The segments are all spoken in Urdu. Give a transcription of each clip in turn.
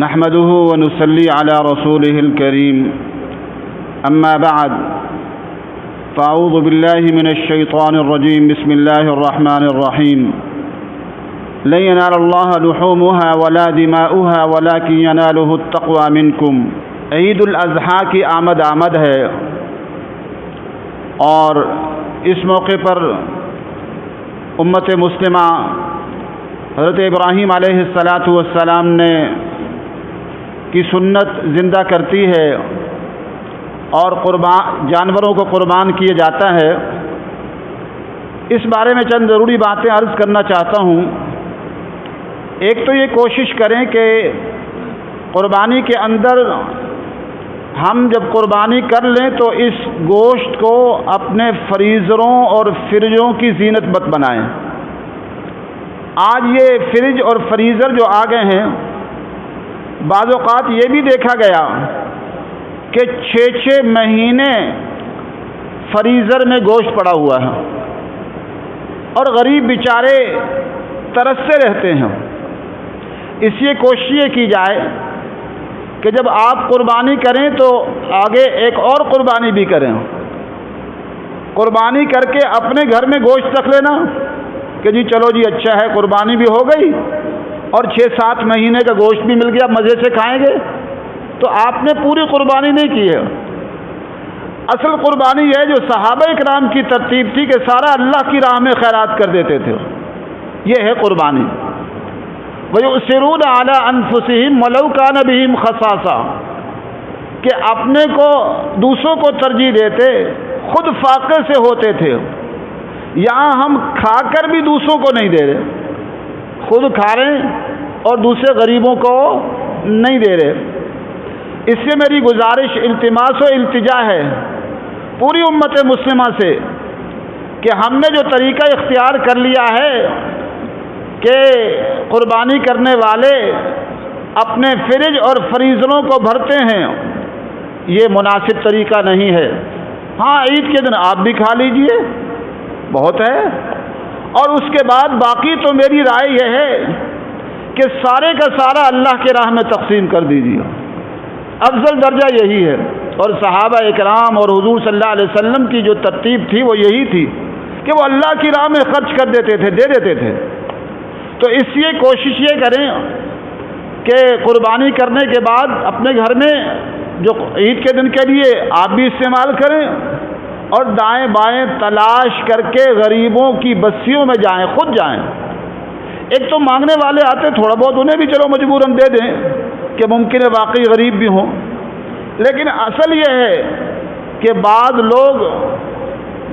نحمده ونصلي على رسوله الكريم أما بعد فأعوذ بالله من الشيطان الرجيم بسم الله الرحمن الرحيم لن ينال الله لحومها ولا دماؤها ولكن يناله التقوى منكم۔ عید الاضحیٰ کی آمد ہے اور اس موقع پر امت مسلمہ حضرت ابراہیم علیہ السلام نے کی سنت زندہ کرتی ہے اور جانوروں کو قربان کیا جاتا ہے۔ اس بارے میں چند ضروری باتیں عرض کرنا چاہتا ہوں۔ ایک تو یہ کوشش کریں کہ قربانی کے اندر ہم جب قربانی کر لیں تو اس گوشت کو اپنے فریزروں اور فریجوں کی زینت مت بنائیں۔ آج یہ فریج اور فریزر جو آ گئے ہیں، بعض اوقات یہ بھی دیکھا گیا کہ 6 مہینے فریزر میں گوشت پڑا ہوا ہے اور غریب بیچارے ترستے رہتے ہیں۔ اس لیے کوشش یہ کی جائے کہ جب آپ قربانی کریں تو آگے ایک اور قربانی بھی کریں۔ قربانی کر کے اپنے گھر میں گوشت رکھ لینا کہ جی چلو جی اچھا ہے، قربانی بھی ہو گئی اور 6-7 مہینے کا گوشت بھی مل گیا، مزے سے کھائیں گے۔ تو آپ نے پوری قربانی نہیں کی ہے۔ اصل قربانی یہ جو صحابہ اکرام کی ترتیب تھی کہ سارا اللہ کی راہ میں خیرات کر دیتے تھے، یہ ہے قربانی۔ وَيُؤْثِرُونَ عَلَىٰ أَنفُسِهِمْ وَلَوْ كَانَ بِهِمْ خَصَاصَةٌ کہ اپنے کو دوسروں کو ترجیح دیتے، خود فاقے سے ہوتے تھے۔ یہاں ہم کھا کر بھی دوسروں کو نہیں دے رہے، خود کھا رہے اور دوسرے غریبوں کو نہیں دے رہے۔ اس سے میری گزارش، التماس و التجا ہے پوری امت مسلمہ سے کہ ہم نے جو طریقہ اختیار کر لیا ہے کہ قربانی کرنے والے اپنے فریج اور فریزروں کو بھرتے ہیں، یہ مناسب طریقہ نہیں ہے۔ ہاں، عید کے دن آپ بھی کھا لیجئے، بہت ہے، اور اس کے بعد باقی تو میری رائے یہ ہے کہ سارے کا سارا اللہ کے راہ میں تقسیم کر دیجیے، افضل درجہ یہی ہے۔ اور صحابہ اکرام اور حضور صلی اللہ علیہ وسلم کی جو ترتیب تھی وہ یہی تھی کہ وہ اللہ کی راہ میں خرچ کر دیتے تھے، دے دیتے تھے۔ تو اس لیے کوشش یہ کریں کہ قربانی کرنے کے بعد اپنے گھر میں جو عید کے دن کے لیے آپ بھی استعمال کریں اور دائیں بائیں تلاش کر کے غریبوں کی بستیوں میں جائیں، خود جائیں۔ ایک تو مانگنے والے آتے، تھوڑا بہت انہیں بھی چلو مجبوراً دے دیں کہ ممکن ہے واقعی غریب بھی ہوں، لیکن اصل یہ ہے کہ بعض لوگ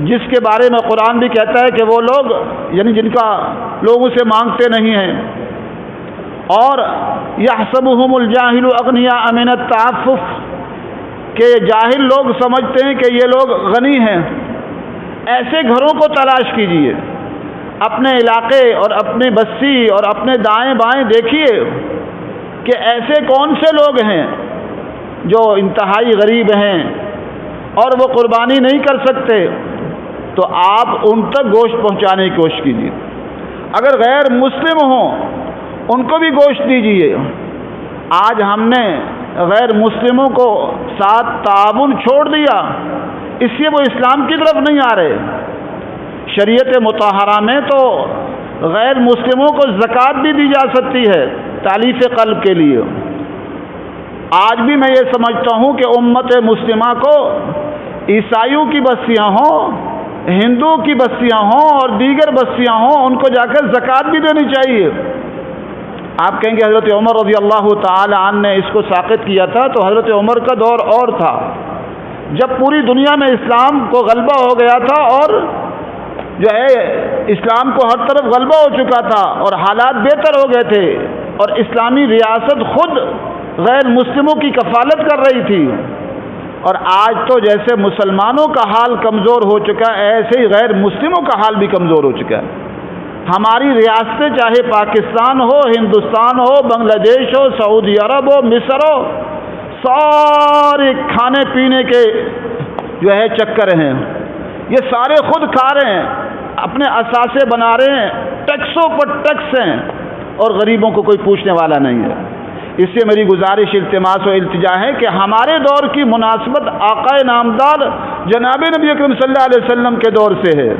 جس کے بارے میں قرآن بھی کہتا ہے کہ وہ لوگ یعنی جن کا لوگوں سے مانگتے نہیں ہیں، اور یحسبهم الجاہل اغنیاء من التعفف کہ جاہل لوگ سمجھتے ہیں کہ یہ لوگ غنی ہیں۔ ایسے گھروں کو تلاش کیجیے، اپنے علاقے اور اپنی بستی اور اپنے دائیں بائیں دیکھیے کہ ایسے کون سے لوگ ہیں جو انتہائی غریب ہیں اور وہ قربانی نہیں کر سکتے، تو آپ ان تک گوشت پہنچانے کی کوشش کیجیے۔ اگر غیر مسلم ہوں ان کو بھی گوشت دیجیے۔ آج ہم نے غیر مسلموں کو ساتھ تعاون چھوڑ دیا، اس لیے وہ اسلام کی طرف نہیں آ رہے۔ شریعت مطہرہ میں تو غیر مسلموں کو زکوٰۃ بھی دی جا سکتی ہے تالیف قلب کے لیے۔ آج بھی میں یہ سمجھتا ہوں کہ امت مسلمہ کو عیسائیوں کی بستیاں ہوں، ہندوؤں کی بستیاں ہوں اور دیگر بستیاں ہوں، ان کو جا کر زکوٰۃ بھی دینی چاہیے۔ آپ کہیں گے حضرت عمر رضی اللہ تعالی عنہ نے اس کو ساقط کیا تھا، تو حضرت عمر کا دور اور تھا جب پوری دنیا میں اسلام کو غلبہ ہو گیا تھا اور جو ہے اسلام کو ہر طرف غلبہ ہو چکا تھا اور حالات بہتر ہو گئے تھے اور اسلامی ریاست خود غیر مسلموں کی کفالت کر رہی تھی۔ اور آج تو جیسے مسلمانوں کا حال کمزور ہو چکا ہے، ایسے ہی غیر مسلموں کا حال بھی کمزور ہو چکا ہے۔ ہماری ریاستیں چاہے پاکستان ہو، ہندوستان ہو، بنگلہ دیش ہو، سعودی عرب ہو، مصر ہو، سارے کھانے پینے کے جو ہے چکر ہیں، یہ سارے خود کھا رہے ہیں، اپنے اثاثے بنا رہے ہیں، ٹیکسوں پر ٹیکس ہیں اور غریبوں کو کوئی پوچھنے والا نہیں ہے۔ اس سے میری گزارش التماس و التجا ہے کہ ہمارے دور کی مناسبت آقا نامدار جناب نبی اکرم صلی اللہ علیہ وسلم کے دور سے ہے،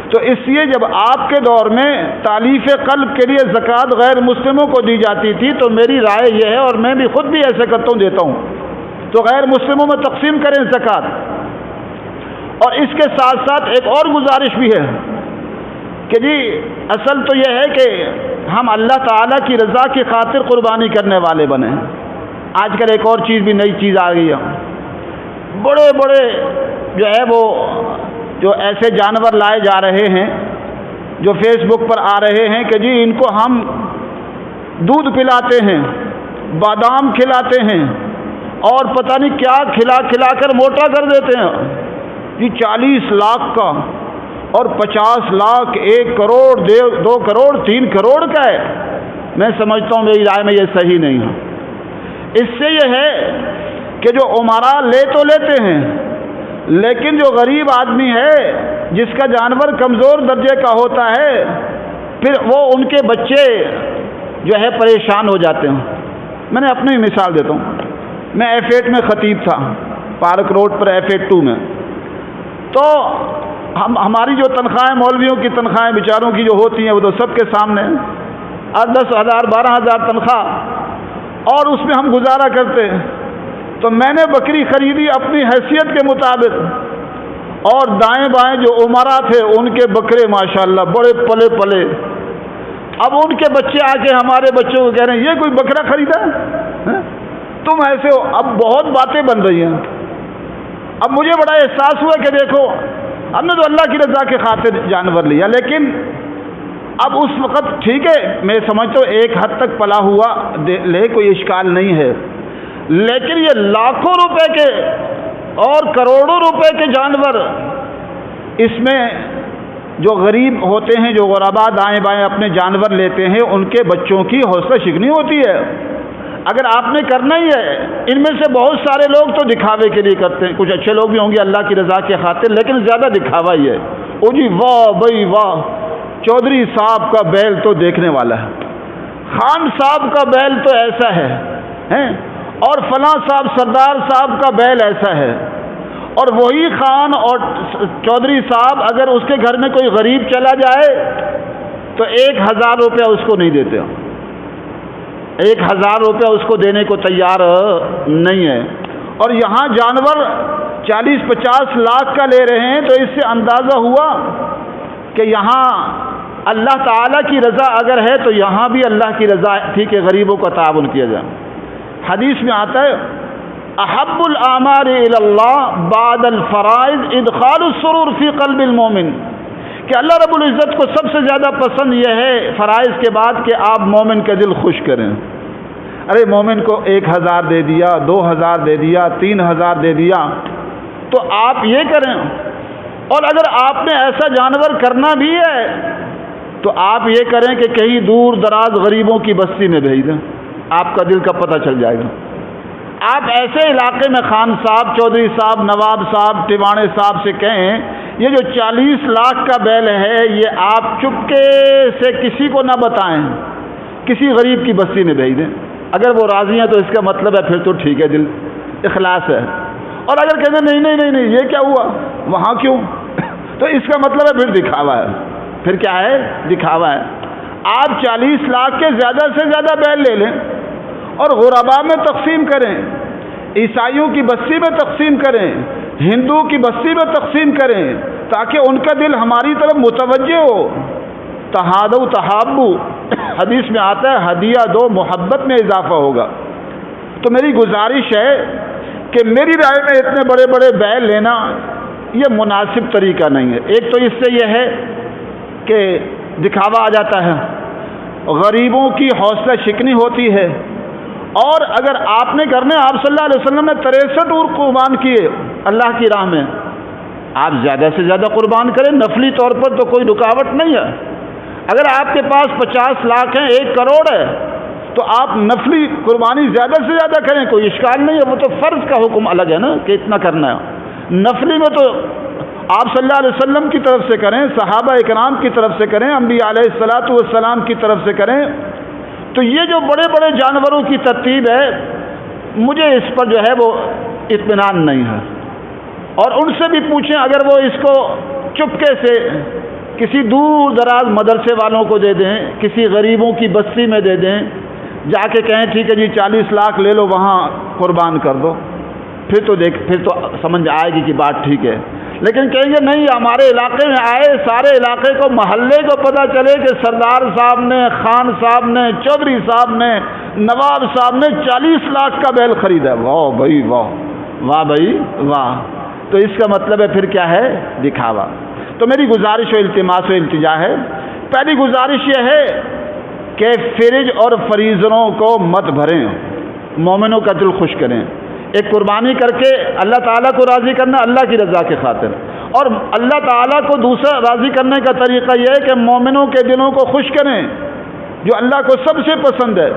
تو اس لیے جب آپ کے دور میں تالیف قلب کے لیے زکوٰۃ غیر مسلموں کو دی جاتی تھی تو میری رائے یہ ہے، اور میں بھی خود بھی ایسے کرتا ہوں، دیتا ہوں، تو غیر مسلموں میں تقسیم کریں زکوٰۃ۔ اور اس کے ساتھ ساتھ ایک اور گزارش بھی ہے کہ جی اصل تو یہ ہے کہ ہم اللہ تعالیٰ کی رضا کی خاطر قربانی کرنے والے بنے۔ آج کل ایک اور چیز بھی نئی چیز آ گئی ہے، بڑے بڑے جو ہے وہ جو ایسے جانور لائے جا رہے ہیں جو فیس بک پر آ رہے ہیں کہ جی ان کو ہم دودھ پلاتے ہیں، بادام کھلاتے ہیں اور پتہ نہیں کیا کھلا کھلا کر موٹا کر دیتے ہیں، جی 40 لاکھ کا اور 50 لاکھ، 1 کروڑ، 2 کروڑ، 3 کروڑ کا ہے۔ میں سمجھتا ہوں میری رائے میں یہ صحیح نہیں ہے۔ اس سے یہ ہے کہ جو عمراء لے تو لیتے ہیں، لیکن جو غریب آدمی ہے جس کا جانور کمزور درجے کا ہوتا ہے، پھر وہ ان کے بچے جو ہے پریشان ہو جاتے ہیں۔ میں نے اپنی مثال دیتا ہوں، میں F8 میں خطیب تھا، پارک روڈ پر F8 2 میں، تو ہماری جو تنخواہیں، مولویوں کی تنخواہیں بیچاروں کی جو ہوتی ہیں وہ تو سب کے سامنے 10,000 12,000 تنخواہ، اور اس میں ہم گزارا کرتے ہیں۔ تو میں نے بکری خریدی اپنی حیثیت کے مطابق، اور دائیں بائیں جو عمراء تھے ان کے بکرے ماشاءاللہ بڑے پلے پلے۔ اب ان کے بچے آ کے ہمارے بچوں کو کہہ رہے ہیں یہ کوئی بکرا خریدا ہے؟ تم ایسے ہو۔ اب بہت باتیں بن رہی ہیں۔ اب مجھے بڑا احساس ہوا کہ دیکھو ہم نے تو اللہ کی رضا کے خاطر جانور لیا، لیکن اب اس وقت ٹھیک ہے میں سمجھتا ہوں ایک حد تک پلا ہوا لے، کوئی اشکال نہیں ہے، لیکن یہ لاکھوں روپے کے اور کروڑوں روپے کے جانور، اس میں جو غریب ہوتے ہیں، جو غربا دائیں بائیں اپنے جانور لیتے ہیں، ان کے بچوں کی حوصلہ شکنی ہوتی ہے۔ اگر آپ نے کرنا ہی ہے، ان میں سے بہت سارے لوگ تو دکھاوے کے لیے کرتے ہیں، کچھ اچھے لوگ بھی ہوں گے اللہ کی رضا کی خاطر، لیکن زیادہ دکھاوا ہی ہے۔ او جی واہ بھائی واہ، چودھری صاحب کا بیل تو دیکھنے والا ہے، خان صاحب کا بیل تو ایسا ہے، اور فلاں صاحب سردار صاحب کا بیل ایسا ہے، اور وہی خان اور چودھری صاحب اگر اس کے گھر میں کوئی غریب چلا جائے تو 1,000 روپیہ اس کو نہیں دیتے، 1,000 روپیہ اس کو دینے کو تیار نہیں ہے، اور یہاں جانور 40-50 لاکھ کا لے رہے ہیں۔ تو اس سے اندازہ ہوا کہ یہاں اللہ تعالیٰ کی رضا اگر ہے تو یہاں بھی اللہ کی رضا تھی کہ غریبوں کا تعاون کیا جائے۔ حدیث میں آتا ہے احب الاعمال الی اللہ بعد الفرائض ادخال السرور فی قلب المومن، کہ اللہ رب العزت کو سب سے زیادہ پسند یہ ہے فرائض کے بعد کہ آپ مومن کا دل خوش کریں۔ ارے مومن کو 1,000 دے دیا، 2,000 دے دیا، 3,000 دے دیا، تو آپ یہ کریں۔ اور اگر آپ نے ایسا جانور کرنا بھی ہے تو آپ یہ کریں کہ کہیں دور دراز غریبوں کی بستی میں بھیج دیں، آپ کا دل کا پتہ چل جائے گا۔ آپ ایسے علاقے میں خان صاحب، چودھری صاحب، نواب صاحب، ٹیوانے صاحب سے کہیں یہ جو 40 لاکھ کا بیل ہے یہ آپ چپکے سے کسی کو نہ بتائیں، کسی غریب کی بستی میں بھیج دیں۔ اگر وہ راضی ہیں تو اس کا مطلب ہے پھر تو ٹھیک ہے، دل اخلاص ہے۔ اور اگر کہتے ہیں نہیں یہ کیا ہوا، وہاں کیوں، تو اس کا مطلب ہے پھر دکھاوا ہے، پھر کیا ہے، دکھاوا ہے۔ آپ 40 لاکھ کے زیادہ سے زیادہ بیل لے لیں اور غربا میں تقسیم کریں، عیسائیوں کی بستی میں تقسیم کریں، ہندو کی بستی میں تقسیم کریں، تاکہ ان کا دل ہماری طرف متوجہ ہو۔ تہادو تحابو، حدیث میں آتا ہے ہدیہ دو محبت میں اضافہ ہوگا۔ تو میری گزارش ہے کہ میری رائے میں اتنے بڑے بڑے بیل لینا یہ مناسب طریقہ نہیں ہے۔ ایک تو اس سے یہ ہے کہ دکھاوا آ جاتا ہے، غریبوں کی حوصلہ شکنی ہوتی ہے، اور اگر آپ نے کرنے، آپ صلی اللہ علیہ وسلم نے 63 اونٹ قربان کیے اللہ کی راہ میں، آپ زیادہ سے زیادہ قربان کریں، نفلی طور پر تو کوئی رکاوٹ نہیں ہے۔ اگر آپ کے پاس 50 لاکھ ہیں، 1 کروڑ ہے، تو آپ نفلی قربانی زیادہ سے زیادہ کریں، کوئی اشکال نہیں ہے۔ وہ تو فرض کا حکم الگ ہے نا کہ اتنا کرنا ہے، نفلی میں تو آپ صلی اللہ علیہ وسلم کی طرف سے کریں، صحابہ اکرام کی طرف سے کریں، انبیاء علیہ الصلوۃ والسلام کی طرف سے کریں، تو یہ جو بڑے بڑے جانوروں کی ترتیب ہے، مجھے اس پر جو ہے وہ اطمینان نہیں ہے۔ اور ان سے بھی پوچھیں، اگر وہ اس کو چپکے سے کسی دور دراز مدرسے والوں کو دے دیں، کسی غریبوں کی بستی میں دے دیں، جا کے کہیں ٹھیک ہے جی 40 لاکھ لے لو وہاں قربان کر دو، پھر تو سمجھ آئے گی کہ بات ٹھیک ہے۔ لیکن کہیں گے نہیں، ہمارے علاقے میں آئے، سارے علاقے کو، محلے کو پتہ چلے کہ سردار صاحب نے، خان صاحب نے، چودھری صاحب نے، نواب صاحب نے 40 لاکھ کا بیل خریدا ہے، واہ بھائی واہ، واہ بھائی واہ۔ تو اس کا مطلب ہے پھر کیا ہے؟ دکھاوا۔ تو میری گزارش و التماس و التجا ہے، پہلی گزارش یہ ہے کہ فرج اور فریضوں کو مت بھریں، مومنوں کا دل خوش کریں۔ ایک قربانی کر کے اللہ تعالیٰ کو راضی کرنا اللہ کی رضا کے خاطر، اور اللہ تعالیٰ کو دوسرا راضی کرنے کا طریقہ یہ ہے کہ مومنوں کے دلوں کو خوش کریں، جو اللہ کو سب سے پسند ہے۔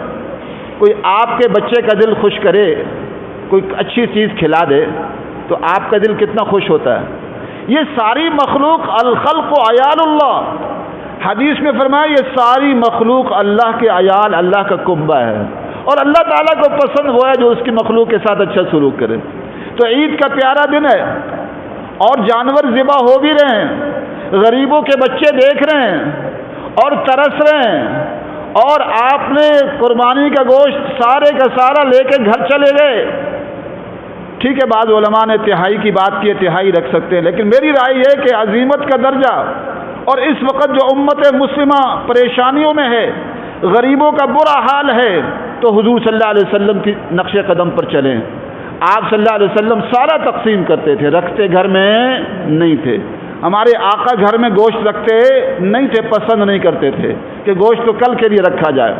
کوئی آپ کے بچے کا دل خوش کرے، کوئی اچھی چیز کھلا دے، تو آپ کا دل کتنا خوش ہوتا ہے۔ یہ ساری مخلوق، الخلق عیال اللہ، حدیث میں فرمایا یہ ساری مخلوق اللہ کے عیال، اللہ کا کنبہ ہے، اور اللہ تعالیٰ کو پسند وہ ہے جو اس کی مخلوق کے ساتھ اچھا سلوک کرے۔ تو عید کا پیارا دن ہے، اور جانور ذبح ہو بھی رہے ہیں، غریبوں کے بچے دیکھ رہے ہیں اور ترس رہے ہیں، اور آپ نے قربانی کا گوشت سارے کا سارا لے کے گھر چلے گئے۔ ٹھیک ہے، بعض علماء نے تہائی کی بات کی ہے، تہائی رکھ سکتے ہیں، لیکن میری رائے یہ ہے کہ عظیمت کا درجہ، اور اس وقت جو امت مسلمہ پریشانیوں میں ہے، غریبوں کا برا حال ہے، تو حضور صلی اللہ علیہ وسلم کی نقش قدم پر چلیں۔ آپ صلی اللہ علیہ وسلم سارا تقسیم کرتے تھے، رکھتے گھر میں نہیں تھے۔ ہمارے آقا گھر میں گوشت رکھتے نہیں تھے، پسند نہیں کرتے تھے کہ گوشت تو کل کے لیے رکھا جائے۔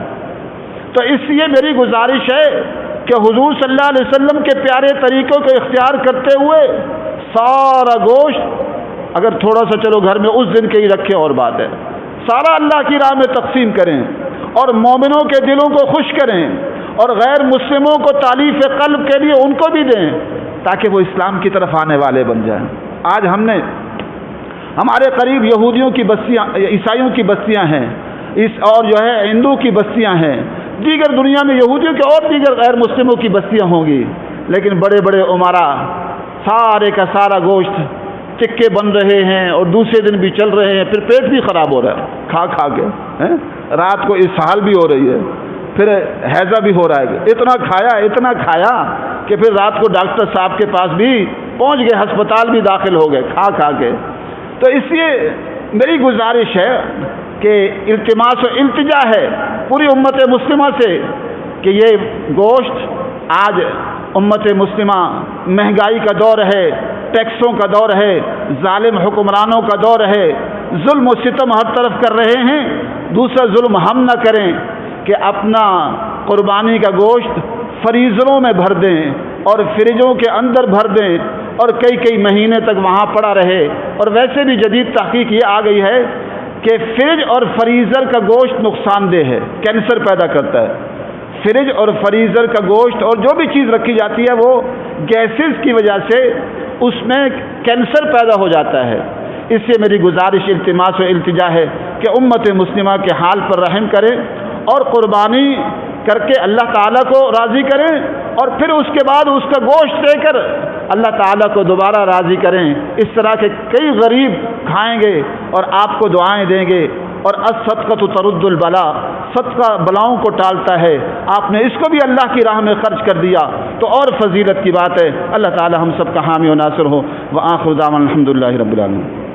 تو اس لیے میری گزارش ہے کہ حضور صلی اللہ علیہ وسلم کے پیارے طریقوں کو اختیار کرتے ہوئے سارا گوشت، اگر تھوڑا سا چلو گھر میں اس دن کے ہی رکھیں اور بات ہے، سارا اللہ کی راہ میں تقسیم کریں، اور مومنوں کے دلوں کو خوش کریں، اور غیر مسلموں کو تالیف قلب کے لیے ان کو بھی دیں، تاکہ وہ اسلام کی طرف آنے والے بن جائیں۔ آج ہم نے ہمارے قریب یہودیوں کی بستیاں، عیسائیوں کی بستیاں ہیں، اور جو ہے ہندو کی بستیاں ہیں، دیگر دنیا میں یہودیوں کے اور دیگر غیر مسلموں کی بستیاں ہوں گی، لیکن بڑے بڑے عمرا سارے کا سارا گوشت چکے بن رہے ہیں، اور دوسرے دن بھی چل رہے ہیں، پھر پیٹ بھی خراب ہو رہا ہے کھا کھا کے، رات کو اسہال بھی ہو رہی ہے، پھر ہیضہ بھی ہو رہا ہے، اتنا کھایا کہ پھر رات کو ڈاکٹر صاحب کے پاس بھی پہنچ گئے، ہسپتال بھی داخل ہو گئے کھا کھا کے۔ تو اس لیے میری گزارش ہے کہ التماس و التجا ہے پوری امت مسلمہ سے کہ یہ گوشت، آج امت مسلمہ مہنگائی کا دور ہے، ٹیکسوں کا دور ہے، ظالم حکمرانوں کا دور ہے، ظلم و ستم ہر طرف کر رہے ہیں۔ دوسرا ظلم ہم نہ کریں کہ اپنا قربانی کا گوشت فریزروں میں بھر دیں اور فریجوں کے اندر بھر دیں، اور کئی کئی مہینے تک وہاں پڑا رہے۔ اور ویسے بھی جدید تحقیق یہ آ گئی ہے کہ فریج اور فریزر کا گوشت نقصان دہ ہے، کینسر پیدا کرتا ہے۔ فریج اور فریزر کا گوشت اور جو بھی چیز رکھی جاتی ہے وہ گیسز کی وجہ سے اس میں کینسر پیدا ہو جاتا ہے۔ اس سے میری گزارش، التماس و التجا ہے کہ امت مسلمہ کے حال پر رحم کریں، اور قربانی کر کے اللہ تعالیٰ کو راضی کریں، اور پھر اس کے بعد اس کا گوشت دے کر اللہ تعالیٰ کو دوبارہ راضی کریں۔ اس طرح کے کئی غریب کھائیں گے اور آپ کو دعائیں دیں گے۔ اور الصدقۃ ترد البلا، صدقہ بلاؤں کو ٹالتا ہے، آپ نے اس کو بھی اللہ کی راہ میں خرچ کر دیا تو اور فضیلت کی بات ہے۔ اللہ تعالیٰ ہم سب کا حامی و ناصر ہو۔ وآخر دعوانا الحمدللہ رب العالمین۔